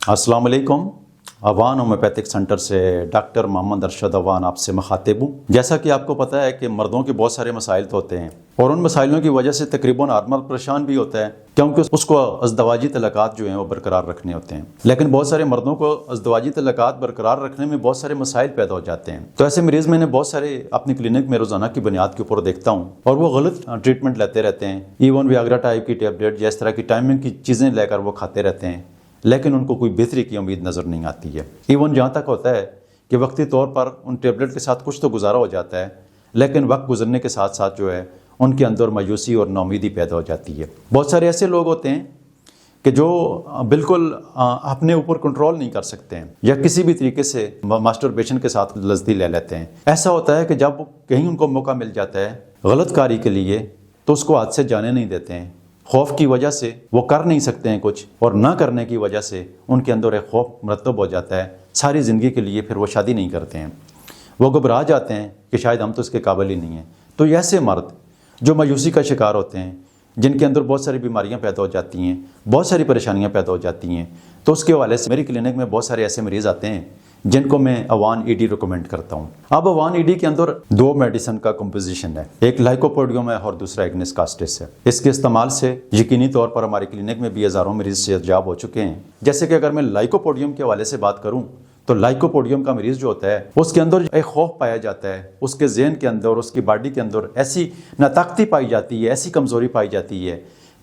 अस्सलाम वालेकुम। Awan homeopathic centre से डॉक्टर मोहम्मद अरशद अवान आपसे मुखातिब हूँ। जैसा कि आपको पता है कि मर्दों के बहुत सारे मसाइल तो होते हैं और उन मसाइलों की वजह से तकरीबन हर मर्द परेशान भी होता है, क्योंकि उसको अज़दवाजी तल्लुकात जो हैं वो बरकरार रखने होते हैं। लेकिन बहुत सारे मर्दों को अज़दवाजी तल्लुकात बरकरार रखने में बहुत सारे मसाइल पैदा हो जाते हैं। तो ऐसे मरीज़ मैंने बहुत सारे अपनी क्लिनिक में रोज़ाना की बुनियाद के ऊपर देखता हूँ और वो गलत ट्रीटमेंट लेते रहते हैं। इवन वियाग्रा टाइप की टेबलेट या इस तरह की टाइमिंग की चीज़ें लेकर वो खाते रहते हैं, लेकिन उनको कोई बेहतरी की उम्मीद नज़र नहीं आती है। इवन जहाँ तक होता है कि वक्ती तौर पर उन टेबलेट के साथ कुछ तो गुजारा हो जाता है, लेकिन वक्त गुजरने के साथ साथ जो है उनके अंदर मायूसी और नाउमीदी पैदा हो जाती है। बहुत सारे ऐसे लोग होते हैं कि जो बिल्कुल अपने ऊपर कंट्रोल नहीं कर सकते हैं या किसी भी तरीके से मास्टरबेशन के साथ लज़्ज़ती ले लेते हैं। ऐसा होता है कि जब कहीं उनको मौका मिल जाता है गलत कारी के लिए तो उसको हाथ से जाने नहीं देते हैं। खौफ की वजह से वो कर नहीं सकते हैं कुछ, और ना करने की वजह से उनके अंदर एक खौफ मरतब हो जाता है सारी ज़िंदगी के लिए। फिर वो शादी नहीं करते हैं, वो घबरा जाते हैं कि शायद हम तो इसके काबिल ही नहीं हैं। तो ऐसे मर्द जो मायूसी का शिकार होते हैं, जिनके अंदर बहुत सारी बीमारियां पैदा हो जाती हैं, बहुत सारी परेशानियां पैदा हो जाती हैं, तो उसके हवाले से मेरी क्लिनिक में बहुत सारे ऐसे मरीज़ आते हैं जिनको मैं अवान ईडी रिकमेंड करता हूँ। अब अवान ईडी के अंदर दो मेडिसिन का कंपोजिशन है, एक लाइकोपोडियम है और दूसरा इग्निस कास्टिस है। इसके इस्तेमाल से यकीनी तौर पर हमारी क्लिनिक में भी हज़ारों मरीज़ सेहतयाब हो चुके हैं। जैसे कि अगर मैं लाइकोपोडियम के हवाले से बात करूँ तो लाइकोपोडियम का मरीज़ जो होता है उसके अंदर एक खौफ पाया जाता है, उसके ज़हन के अंदर, उसकी बॉडी के अंदर ऐसी नाताकती पाई जाती है, ऐसी कमज़ोरी पाई जाती है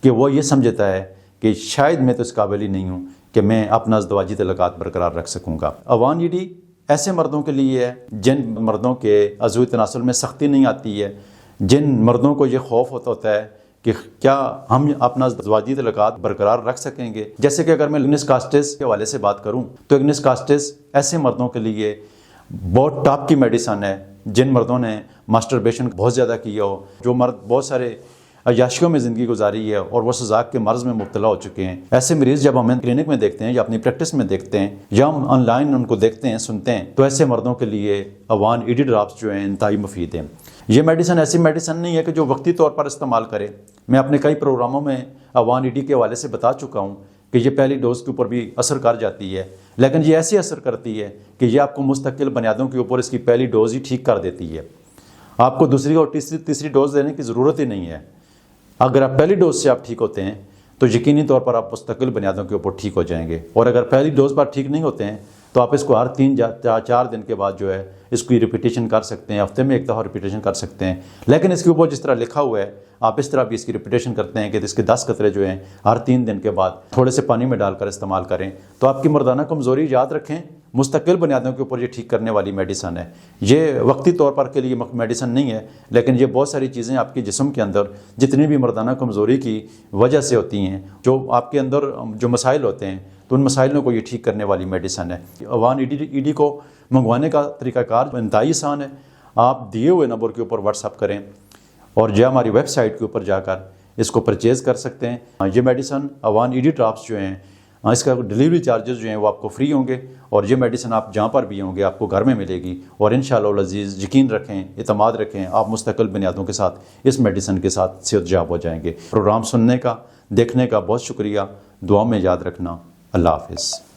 कि वो ये समझता है कि शायद मैं तो इस काबिल ही नहीं हूँ कि मैं अपना अज़दवाजी तल्लुकात बरकरार रख सकूँगा। अवान ईडी ऐसे मर्दों के लिए है जिन मर्दों के अज़ू तनासुल में सख्ती नहीं आती है, जिन मर्दों को ये खौफ होता है कि क्या हम अपना अज़दवाजी तल्लुकात बरकरार रख सकेंगे। जैसे कि अगर मैं इग्निस कास्टिस के हवाले से बात करूँ तो इग्निस कास्टिस ऐसे मर्दों के लिए बहुत टॉप की मेडिसन है जिन मर्दों ने मास्टरबेशन बहुत ज़्यादा किया हो, जो मर्द बहुत सारे अयाशियों में ज़िंदगी गुजारी है और वो सजाक के मर्ज़ में मुब्तला हो चुके हैं। ऐसे मरीज़ जब हमें क्लिनिक में देखते हैं या अपनी प्रैक्टिस में देखते हैं या हम ऑनलाइन उनको देखते हैं, सुनते हैं, तो ऐसे मर्दों के लिए अवान ईडी ड्रॉप्स जो हैं इंतहाई मुफीद हैं। ये मेडिसन ऐसी मेडिसन नहीं है कि जो वक्ती तौर पर इस्तेमाल करे। मैं अपने कई प्रोग्रामों में अवान ईडी के हवाले से बता चुका हूँ कि ये पहली डोज़ के ऊपर भी असर कर जाती है, लेकिन ये ऐसी असर करती है कि ये आपको मुस्तकिल बुनियादों के ऊपर इसकी पहली डोज़ ही ठीक कर देती है। आपको दूसरी और तीसरी डोज़ देने की ज़रूरत ही नहीं है। अगर आप पहली डोज से आप ठीक होते हैं तो यकीनी तौर पर आप मुस्तकिल बुनियादों के ऊपर ठीक हो जाएंगे, और अगर पहली डोज पर ठीक नहीं होते हैं तो आप इसको हर 3-4 दिन के बाद जो है इसकी रिपीटेशन कर सकते हैं, हफ्ते में एक दफ़ा रिपीटेशन कर सकते हैं। लेकिन इसके ऊपर जिस तरह लिखा हुआ है आप इस तरह भी इसकी रिपीटेशन करते हैं कि इसके 10 कतरे जो हैं हर 3 दिन के बाद थोड़े से पानी में डालकर इस्तेमाल करें तो आपकी मर्दाना कमज़ोरी याद रखें मुस्तकिल बुनियादों के ऊपर ये ठीक करने वाली मेडिसन है। ये वक्ती तौर पर के लिए मेडिसन नहीं है, लेकिन ये बहुत सारी चीज़ें आपके जिस्म के अंदर जितनी भी मर्दाना कमज़ोरी की वजह से होती हैं, जो आपके अंदर जो मसाइल होते हैं, तो उन मसाइलों को ये ठीक करने वाली मेडिसन है। अवान ईडी को मंगवाने का तरीक़ाकार इंतहाई आसान है। आप दिए हुए नंबर के ऊपर व्हाट्सअप करें और जो हमारी वेबसाइट के ऊपर जाकर इसको परचेज़ कर सकते हैं। ये मेडिसन अवान ईडी ड्रॉप्स जो हैं इसका डिलीवरी चार्जेस जो हैं वो आपको फ्री होंगे, और ये मेडिसिन आप जहाँ पर भी होंगे आपको घर में मिलेगी। और इंशाअल्लाह अज़ीज़ यकीन रखें, इतमाद रखें, आप मुस्तकिल बुनियादों के साथ इस मेडिसिन के साथ सेहतयाब हो जाएंगे। प्रोग्राम सुनने का, देखने का बहुत शुक्रिया। दुआ में याद रखना। अल्लाह हाफ़िज़।